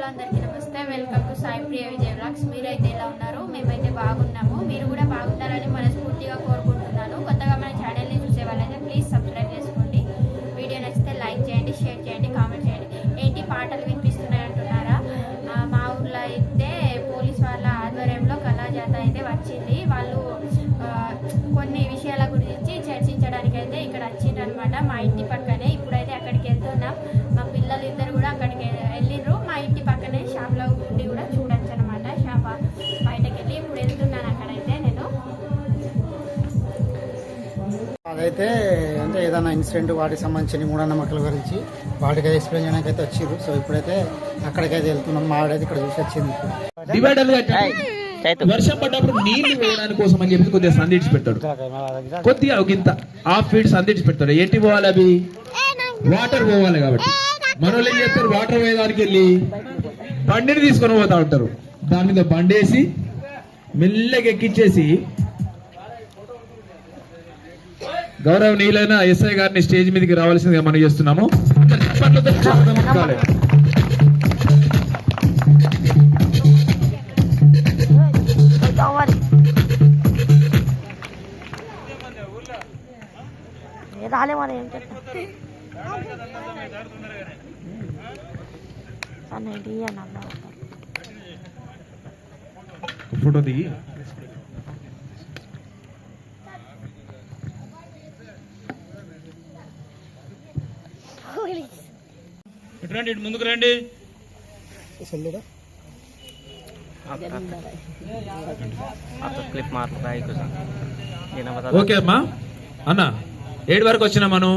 Hello అందరికీ నమస్తే. Welcome to Sai Priya Vijay vlogs. మీరైతే ఎలా ఉన్నారు? మేమైతే బాగున్నాము. మీరు కూడా బాగుంటారని మనస్ఫూర్తిగా కోరుకుంటున్నాను. కొత్తగా మన ఛానల్ని చూసే వాళ్ళైతే ప్లీజ్ సబ్స్క్రైబ్ చేసుకోండి. వీడియో నచ్చితే లైక్ చేయండి, షేర్ చేయండి, కామెంట్ చేయండి. ఏంటి పాటలు వినిపిస్తున్నాయి అంటున్నారా? మా ఊర్లో అయితే పోలీస్ వాళ్ళ ఆధ్వర్యంలో కళాజాత అయితే వచ్చింది. వాళ్ళు కొన్ని విషయాల గురించి చర్చించడానికి అయితే ఇక్కడ వచ్చిందనమాట. మా ఇంటి పక్కనే. ఇప్పుడైతే అక్కడికి వెళ్తున్నాం. మా పిల్లలు ఇద్దరు కూడా అక్కడికి వెళ్ళిర్రు. మా ఇంటి పక్కనే షాప్లో ఉండి కూడా చూడొచ్చు అనమాట. షాప్ బయటకు వెళ్ళి ఇప్పుడు వెళ్తున్నాను అక్కడైతే నేను. అదైతే అంటే ఏదైనా ఇన్సిడెంట్ వాటికి సంబంధించిన మూఢనమ్మకాల గురించి వాటికి ఎక్స్ప్లెయిన్ చేయడానికి అయితే వచ్చింది. సో ఇప్పుడైతే అక్కడికైతే వెళ్తున్నాం. మా ఆవిడైతే ఇక్కడ చూసి వచ్చింది. వర్షం పడ్డప్పుడు నీళ్లు వేయడానికి కోసం అని చెప్పి కొద్దిగా సందిడిచి పెడతాడు. కొద్దిగా ఇంత హాఫ్ ఫీట్ సందిడిచి పెడతాడు. ఏంటి పోవాలి? అవి వాటర్ పోవాలి కాబట్టి మనోళ్ళు ఏం చేస్తారు, వాటర్ పోయేదానికి వెళ్ళి బండిని తీసుకొని పోతా ఉంటారు. దాని మీద బండేసి మెల్లగా ఎక్కిచ్చేసి గౌరవనీయులైన ఎస్ఐ గారిని స్టేజ్ మీదకి రావాల్సిందిగా మనం చేస్తున్నాము. ఫోటో దిగి రండి, ముందుకు రండి. ఓకే అమ్మా. అన్న 7 వరకు వచ్చినా మనం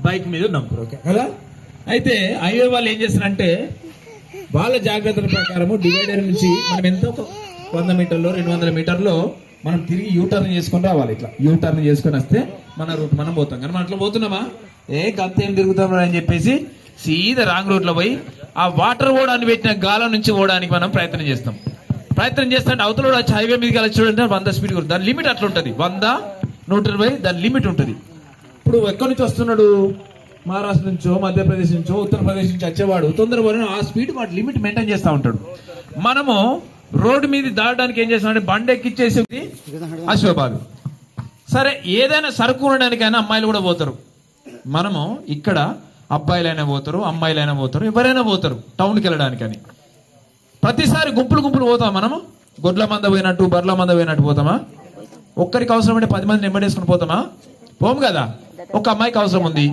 బైక్ మీద ఉన్నాం. ఓకే కదా? అయితే హైవే వాళ్ళు ఏం చేస్తారంటే వాళ్ళ జాగ్రత్తల ప్రకారము డివైడర్ నుంచి మనం ఎంతో 100 మీటర్లో 200 మీటర్లో మనం తిరిగి యూటర్న్ చేసుకొని రావాలి. ఇట్లా యూటర్న్ చేసుకొని వస్తే మన రూట్ మనం పోతాం. కానీ మనం అట్లా పోతున్నామా? గంత ఏం తిరుగుతాం అని చెప్పేసి సీదా రాంగ్ రూట్ లో పోయి ఆ వాటర్ ఓడాన్ని పెట్టిన గాలం నుంచి ఓడానికి మనం ప్రయత్నం చేస్తాం. ప్రయత్నం చేస్తుంటే అవతల వచ్చి హైవే మీదకి వెళ్ళి చూడండి 100 స్పీడ్ కూడా. దాని లిమిట్ అట్లా ఉంటుంది. 100, 120 దాని లిమిట్ ఉంటుంది. ఇప్పుడు ఎక్కడి నుంచి వస్తున్నాడు? మహారాష్ట్ర నుంచో, మధ్యప్రదేశ్ నుంచో, ఉత్తరప్రదేశ్ నుంచి వచ్చేవాడు తొందరగా ఆ స్పీడ్ వాటి లిమిట్ మెయింటైన్ చేస్తూ ఉంటాడు. మనము రోడ్డు మీద దాటడానికి ఏం చేస్తామంటే బండి ఎక్కిచ్చేసి అశ్వపాలు. సరే, ఏదైనా సరుకు ఉండడానికైనా అమ్మాయిలు కూడా పోతారు. మనము ఇక్కడ అబ్బాయిలైనా పోతారు, అమ్మాయిలైనా పోతారు, ఎవరైనా పోతారు టౌన్కి వెళ్ళడానికని. ప్రతిసారి గుంపులు గుంపులు పోతాం. మనము గొడ్ల మంద పోయినట్టు, బర్ల మంద పోయినట్టు పోతామా? ఒక్కరికి అవసరం అంటే 10 మందిని వెంబడేసుకుని పోతామా? పోము కదా. ఒక అమ్మాయికి అవసరం ఉంది,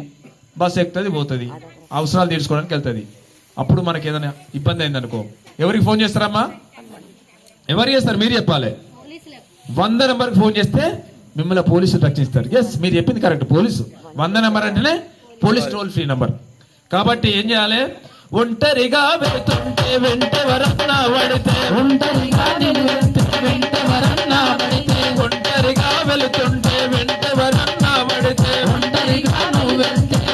బస్సు ఎక్కుతుంది, పోతుంది, అవసరాలు తీర్చుకోవడానికి వెళ్తుంది. అప్పుడు మనకి ఏదైనా ఇబ్బంది అయింది అనుకో, ఎవరికి ఫోన్ చేస్తారమ్మా? ఎవరు చేస్తారు? మీరు చెప్పాలి. 100 నెంబర్కి ఫోన్ చేస్తే మిమ్మల్ని పోలీసులు రక్షిస్తారు. ఎస్, మీరు చెప్పింది కరెక్ట్. పోలీసు 100 నెంబర్ అంటేనే పోలీస్ టోల్ ఫ్రీ నెంబర్. కాబట్టి ఏం చేయాలి? ఒంటరిగా వెళుతుంటే వెంటెవరన్నా పడితే, ఒంటరిగా వెంటెవరన్నా పడితే, ఒంటరిగా వెళుతుంటే వెంటెవరన్నా పడితే, ఒంటరిగా నువ్వు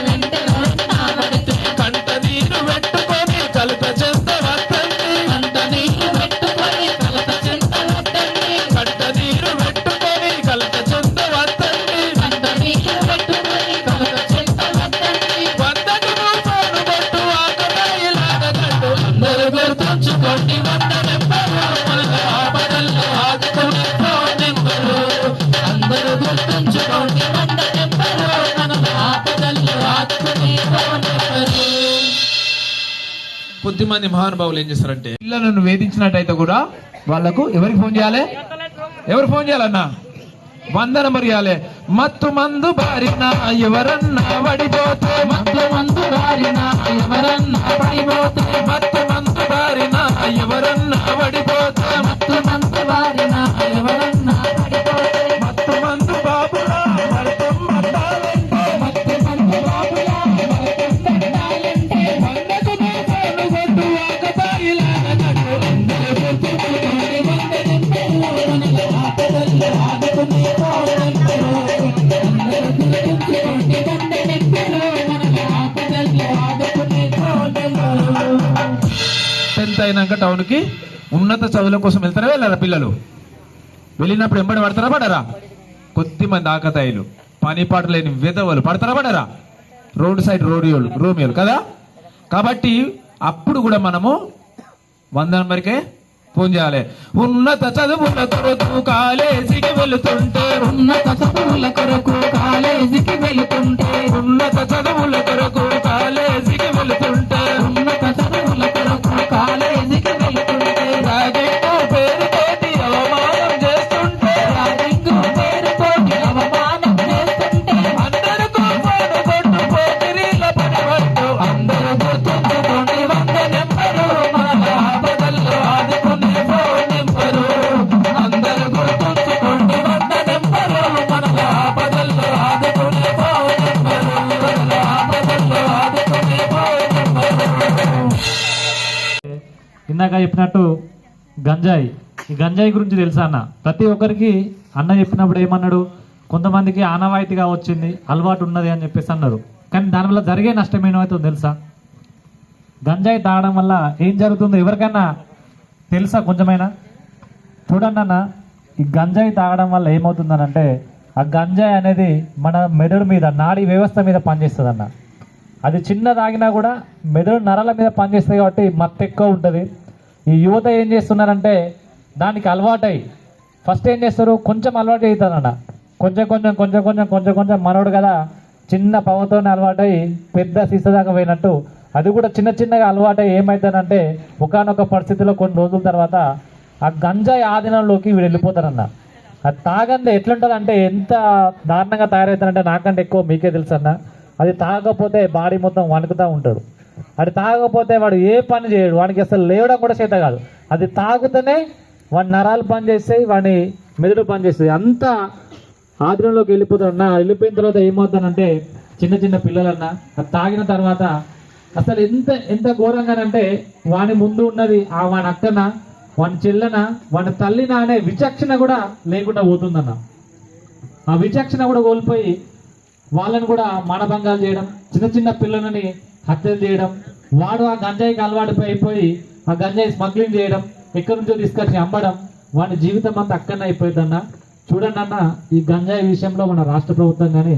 వెంటెవరన్నా పడితే, కంట నీరు పెట్టుకొని కలత చెంత వద్దండి, కంట నీరు పెట్టుకొని కలత చెంత వద్దండి, కంట నీరు పెట్టుకొని కలత చెంత వద్దండి, కంట నీరు పెట్టుకొని కలత చెంత వద్దండి, వద్దకు ఫోను కొట్టు ఆకతాయిలాగా కట్టు, అందరూ గుర్తుంచుకోండి 100 నెంబరు మన ఆపదల్లో ఆదుకునే ఫోన్ నెంబరు, అందరూ గుర్తుంచుకోండి 100 నెంబరు మన ఆపదల్లో ఆదుకునే ఫోన్ నెంబరు. కొద్దిమంది మహానుభావులు ఏం చేస్తారంటే పిల్లలను వేధించినట్టయితే కూడా వాళ్లకు ఎవరికి ఫోన్ చేయాలి? ఎవరు ఫోన్ చేయాలన్నా? 100 నెంబర్ చేయాలి. మత్తు మందు బారిన ఎవరన్నా పడిపోతే, మత్తు మందు బారిన ఎవరన్నా పడిపోతే, మత్తు మందు బారిన ఎవరన్నా పడిపోతే, మత్తు మందు బారిన ఎవరన్నా పడిపోతే, మత్తు మందు బాబులా మరతం పట్టాలంటే, మత్తు మందు బాబులా మరతం పట్టాలంటే, వందకు ఫోను కొట్టు ఆకతాయిలాగా కట్టు, అందరూ గుర్తుంచుకోండి 100 నెంబరు మన ఆపదల్లో ఆదుకునే ఫోన్ నెంబరు, అందరూ గుర్తుంచుకోండి 100 నెంబరు మన ఆపదల్లో ఆదుకునే ఫోన్ నెంబరు. 10th అయినాక టౌన్ కి ఉన్నత చదువుల కోసం వెళ్తారా వెళ్ళారా? పిల్లలు వెళ్ళినప్పుడు ఎంబడి పడతారా పడరా? కొద్దిమంది ఆకతాయిలు, పని పాట లేని విధవలు పడతారా పడరా? రోడ్ సైడ్ రోమియోలు కదా. కాబట్టి అప్పుడు కూడా మనము 100 నంబర్కే ఫోన్ చేయాలి. ఉన్నత చదువుల కొరకు కాలేజీకి వెళుతుంటే, ఉన్నత చదువుల కొరకు కాలేజీకి వెళుతుంటే, ఉన్నత చదువుల కొరకు కాలేజీకి వెళుతుంటే, ఉన్నత చదువుల కొరకు కాలేజీకి వెళుతుంటే, రాజింగు పేరుతోటి అవమానం చేస్తుంటే, రాజింగు పేరుతోటి అవమానం చేస్తుంటే, అందరూ కోపాలు కొట్టు పోకిరీల పనివట్టు, అందరూ గుర్తుంచుకోండి 100 నెంబరు మన ఆపదల్లో ఆదుకునే ఫోన్ నెంబరు, అందరూ గుర్తుంచుకోండి 100 నెంబరు మన ఆపదల్లో ఆదుకునే ఫోన్ నెంబరు, మన ఆపదల్లో ఆదుకునే ఫోన్ నెంబరు. ఇందాక చెప్పినట్టు గంజాయి, ఈ గంజాయి గురించి తెలుసా అన్న? ప్రతి ఒక్కరికి అన్న చెప్పినప్పుడు ఏమన్నాడు, కొంతమందికి ఆనవాయితీగా వచ్చింది, అలవాటు ఉన్నది అని చెప్పేసి అన్నారు. కానీ దానివల్ల జరిగే నష్టం ఏమవుతుందో తెలుసా? గంజాయి తాగడం వల్ల ఏం జరుగుతుందో ఎవరికైనా తెలుసా కొంచెమైనా? చూడండి అన్న, ఈ గంజాయి తాగడం వల్ల ఏమవుతుందనంటే, ఆ గంజాయి అనేది మన మెదడు మీద, నాడీ వ్యవస్థ మీద పనిచేస్తుంది అన్న. అది చిన్న తాగినా కూడా మెదడు నరాల మీద పనిచేస్తుంది కాబట్టి మత్తు ఎక్కువ ఉంటుంది. ఈ యువత ఏం చేస్తున్నారంటే దానికి అలవాటై ఫస్ట్ ఏం చేస్తారు, కొంచెం అలవాటు అవుతారన్న, కొంచెం కొంచెం కొంచెం కొంచెం కొంచెం కొంచెం మనోడు కదా చిన్న పవతోనే అలవాటై పెద్ద సీస దాకా పోయినట్టు, అది కూడా చిన్న చిన్నగా అలవాటై ఏమవుతానంటే ఒకానొక పరిస్థితిలో కొన్ని రోజుల తర్వాత ఆ గంజాయి ఆధీనంలోకి వీడు వెళ్ళిపోతారన్న. అది తాగందే ఎట్లుంటుంది అంటే ఎంత దారుణంగా తయారవుతారంటే నాకంటే ఎక్కువ మీకే తెలుసు అన్న. అది తాగకపోతే బాడీ మొత్తం వణుకుతూ ఉంటాడు. అది తాగకపోతే వాడు ఏ పని చేయడు, వాడికి అసలు లేవడం కూడా చేత కాదు. అది తాగుతూనే వాడి నరాలు పనిచేస్తాయి, వాడి మెదడు పనిచేస్తుంది, అంతా ఆధీనంలోకి వెళ్ళిపోతాడన్నా. వెళ్ళిపోయిన తర్వాత ఏమవుతానంటే చిన్న చిన్న పిల్లలన్నా అది తాగిన తర్వాత అసలు ఎంత ఎంత ఘోరంగానంటే వాని ముందు ఉన్నది ఆ వాని అక్కన, వాని చెల్లెన, వాని తల్లిన అనే విచక్షణ కూడా లేకుండా పోతుందన్న. ఆ విచక్షణ కూడా కోల్పోయి వాళ్ళని కూడా మానభంగాలు చేయడం, చిన్న చిన్న పిల్లలని హత్యలు చేయడం, వాడు ఆ గంజాయికి అలవాటుపై అయిపోయి ఆ గంజాయి స్మగ్లింగ్ చేయడం, ఎక్కడి నుంచో తీసుకొచ్చి అమ్మడం, వాడి జీవితం అంతా అక్కడనే అయిపోయిందన్న. చూడండి అన్న, ఈ గంజాయి విషయంలో మన రాష్ట్ర ప్రభుత్వం కానీ,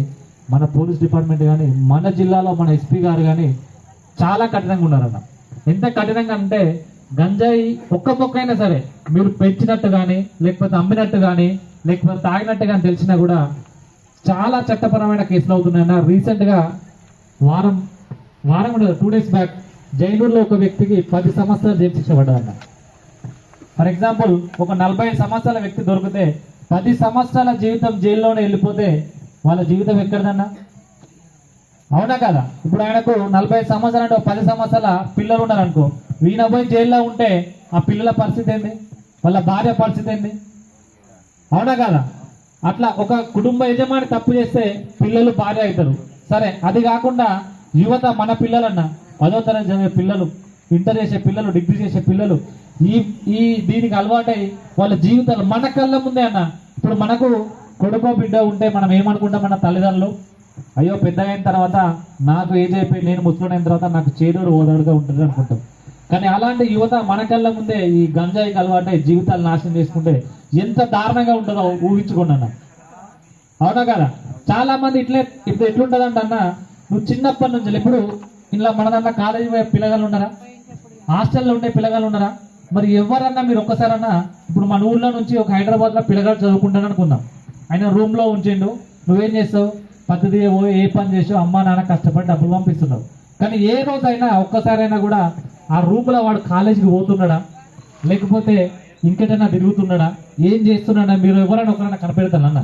మన పోలీస్ డిపార్ట్మెంట్ కానీ, మన జిల్లాలో మన ఎస్పీ గారు కానీ చాలా కఠినంగా ఉన్నారన్న. ఎంత కఠినంగా అంటే గంజాయి ఒక్క మొక్కైనా సరే మీరు పెంచినట్టు కానీ, లేకపోతే అమ్మినట్టు కానీ, లేకపోతే తాగినట్టు కానీ తెలిసినా కూడా చాలా చట్టపరమైన కేసులు అవుతున్నాయన్న. రీసెంట్గా వారం 2 days బ్యాక్ జైనూరులో ఒక వ్యక్తికి 10 సంవత్సరాలు జైలు శిక్ష పడ్డదన్న. ఫర్ ఎగ్జాంపుల్ ఒక 45 సంవత్సరాల వ్యక్తి దొరికితే 10 సంవత్సరాల జీవితం జైల్లోనే వెళ్ళిపోతే వాళ్ళ జీవితం ఎక్కడదన్నా? అవునా కదా? ఇప్పుడు ఆయనకు 45 సంవత్సరాలు అంటే 10 సంవత్సరాల పిల్లలు ఉన్నారనుకో, ఈయన పోయి జైల్లో ఉంటే ఆ పిల్లల పరిస్థితి ఏంది, వాళ్ళ భార్య పరిస్థితి ఏంది? అవునా కదా? అట్లా ఒక కుటుంబ యజమాని తప్పు చేస్తే పిల్లలు భార్య అవుతారు. సరే, అది కాకుండా యువత మన పిల్లలన్న 10వ తరగతి చదివే పిల్లలు, ఇంటర్ చేసే పిల్లలు, డిగ్రీ చేసే పిల్లలు ఈ దీనికి అలవాటై వాళ్ళ జీవితాలు మన కళ్ళ ముందే అన్న. ఇప్పుడు మనకు కొడుకో బిడ్డ ఉంటే మనం ఏమనుకుంటాం, మన తల్లిదండ్రులు అయ్యో పెద్దగా అయిన తర్వాత నాకు ఏజ్ అయిపోయి నేను ముసలిన తర్వాత నాకు చేదోడు ఓదాడుగా ఉంటుంది అనుకుంటాం. కానీ అలాంటి యువత మన కళ్ళ ముందే ఈ గంజాయికి అలవాటై జీవితాలు నాశనం చేసుకుంటే ఎంత దారుణంగా ఉంటుందో ఊహించుకోండి అన్న. అవునా కదా? చాలా మంది ఇప్పుడు ఎట్లుంటదంట అన్న, నువ్వు చిన్నప్పటి నుంచి ఇప్పుడు ఇలా మన దాంట్లో కాలేజీ పిల్లగాళ్ళు ఉన్నారా, హాస్టల్లో ఉండే పిల్లగాళ్ళు ఉన్నారా? మరి ఎవరన్నా మీరు ఒక్కసారన్నా ఇప్పుడు మన ఊళ్ళో నుంచి ఒక హైదరాబాద్లో పిల్లగాడు చదువుకుంటాను అనుకుందాం, ఆయన రూమ్లో ఉంచిండు, నువ్వేం చేస్తావు, పద్ధతి ఏ పని చేసావు, అమ్మా నాన్న కష్టపడి డబ్బులు పంపిస్తున్నావు. కానీ ఏ రోజైనా ఒక్కసారైనా కూడా ఆ రూమ్లో వాడు కాలేజీకి పోతున్నాడా, లేకపోతే ఇంకెటైనా తిరుగుతున్నాడా, ఏం చేస్తున్నాడా? మీరు ఎవరైనా ఒకరైనా కనిపెడతానన్న,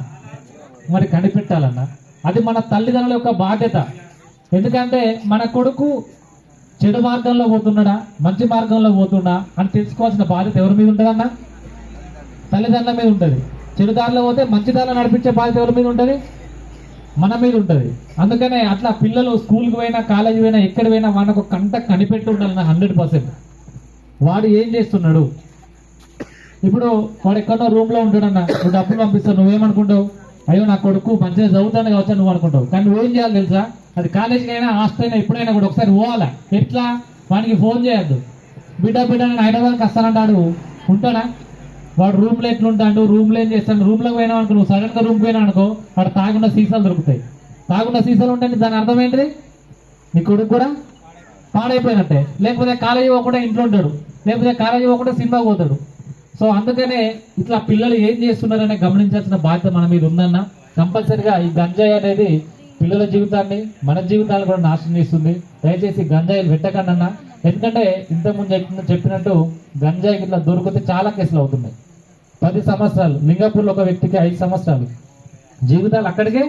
మరి కనిపెట్టాలన్న. అది మన తల్లిదండ్రుల యొక్క బాధ్యత. ఎందుకంటే మన కొడుకు చెడు మార్గంలో పోతున్నాడా, మంచి మార్గంలో పోతున్నా అని తెలుసుకోవాల్సిన బాధ్యత ఎవరి మీద ఉంటుందన్న? తల్లిదండ్రుల మీద ఉంటుంది. చెడు దారిలో పోతే మంచి దారిలో నడిపించే బాధ్యత ఎవరి మీద ఉంటుంది? మన మీద ఉంటుంది. అందుకనే అట్లా పిల్లలు స్కూల్కి పోయినా, కాలేజీ పోయినా, ఎక్కడ పోయినా మనకు కంట కనిపెట్టి ఉండాలన్న 100%. వాడు ఏం చేస్తున్నాడు? ఇప్పుడు వాడు ఎక్కడో రూమ్లో ఉంటాడన్న, నువ్వు డబ్బులు పంపిస్తావు, నువ్వేమనుకుంటావు, అయ్యో నా కొడుకు మంచిగా చదువుతాను కావచ్చు నువ్వు అనుకుంటావు. కానీ నువ్వేం చేయాలి తెలుసా? అది కాలేజీకి అయినా హాస్టల్ అయినా ఎప్పుడైనా కూడా ఒకసారి పోవాలా. ఎట్లా? వానికి ఫోన్ చేయొద్దు, బిడ్డ నేను హైదరాబాద్కి వస్తానంటాడు, ఉంటాడా? వాడు రూమ్లో ఎట్లుంటాడు, రూమ్లో ఏం చేస్తాడు, రూమ్లోకి పోయినా అనుకో, నువ్వు సడన్గా రూమ్కి పోయినా అనుకో, వాడు తాగున్న సీసాలు దొరుకుతాయి. తాగున్న సీసాలు ఉంటాయి, దాని అర్థం ఏంటిది? నీ కొడుకు కూడా పాడైపోయినట్టే. లేకపోతే కాలేజీ పోకుండా ఇంట్లో ఉంటాడు, లేకపోతే కాలేజీ పోకుండా సినిమాకి పోతాడు. సో అందుకనే ఇట్లా పిల్లలు ఏం చేస్తున్నారనే గమనించాల్సిన బాధ్యత మన మీద ఉందన్న. కంపల్సరిగా ఈ గంజాయి అనేది పిల్లల జీవితాన్ని, మన జీవితాన్ని కూడా నాశనం చేస్తుంది. దయచేసి గంజాయిలు పెట్టకండి అన్న. ఎందుకంటే ఇంతకుముందు చెప్పినట్టు గంజాయి ఇట్లా దొరికితే చాలా కేసులు అవుతున్నాయి. 10 సంవత్సరాలు, లింగాపూర్లో ఒక వ్యక్తికి 5 సంవత్సరాలు జీవితాలు అక్కడికే.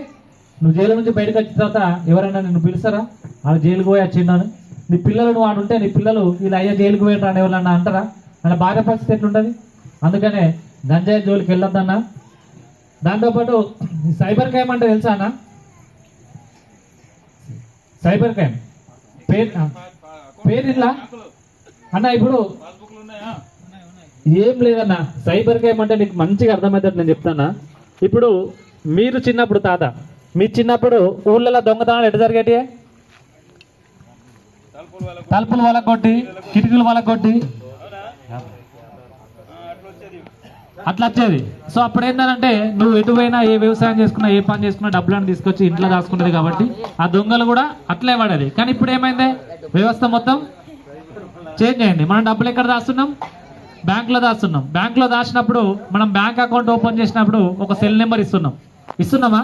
నువ్వు జైలు నుంచి బయటకు వచ్చిన తర్వాత ఎవరైనా నిన్ను పిలుస్తారా? వాళ్ళు జైలుకు పోయి వచ్చిందని నీ పిల్లలు నువ్వు ఆడుంటే నీ పిల్లలు వీళ్ళు అయ్యా జైలుకు పోయారు అని ఎవరన్నా అంటారా? మన భార్య పరిస్థితి ఎట్లుంటుంది? అందుకనే గంజాయి జోలికి వెళ్ళొద్దన్నా. దాంతోపాటు సైబర్ క్రైమ్ అంటే తెలుసా అన్న? సైబర్ క్రైమ్ పేరు ఇట్లా అన్న. ఇప్పుడు ఏం లేదన్న, సైబర్ క్రైమ్ అంటే నీకు మంచిగా అర్థమవుతుంది. నేను చెప్తానా. ఇప్పుడు మీరు చిన్నప్పుడు తాత, మీ చిన్నప్పుడు ఊళ్ళలో దొంగతనాలు ఎట్లా జరిగేటి? తలుపులు వలకొట్టి, కిటికీలు వలకొట్టి అట్లా వచ్చేది. సో అప్పుడు ఏంటంటే నువ్వు ఎటు పోయినా, ఏ వ్యవసాయం చేసుకున్నా, ఏ పని చేసుకున్నా డబ్బులను తీసుకొచ్చి ఇంట్లో దాచుకునేది కాబట్టి ఆ దొంగలు కూడా అట్లే పడేది. కానీ ఇప్పుడు ఏమైంది? వ్యవస్థ మొత్తం చేంజ్ అయింది. మనం డబ్బులు ఎక్కడ దాస్తున్నాం? బ్యాంకులో దాస్తున్నాం. బ్యాంకులో దాచినప్పుడు మనం బ్యాంక్ అకౌంట్ ఓపెన్ చేసినప్పుడు ఒక సెల్ నెంబర్ ఇస్తున్నామా?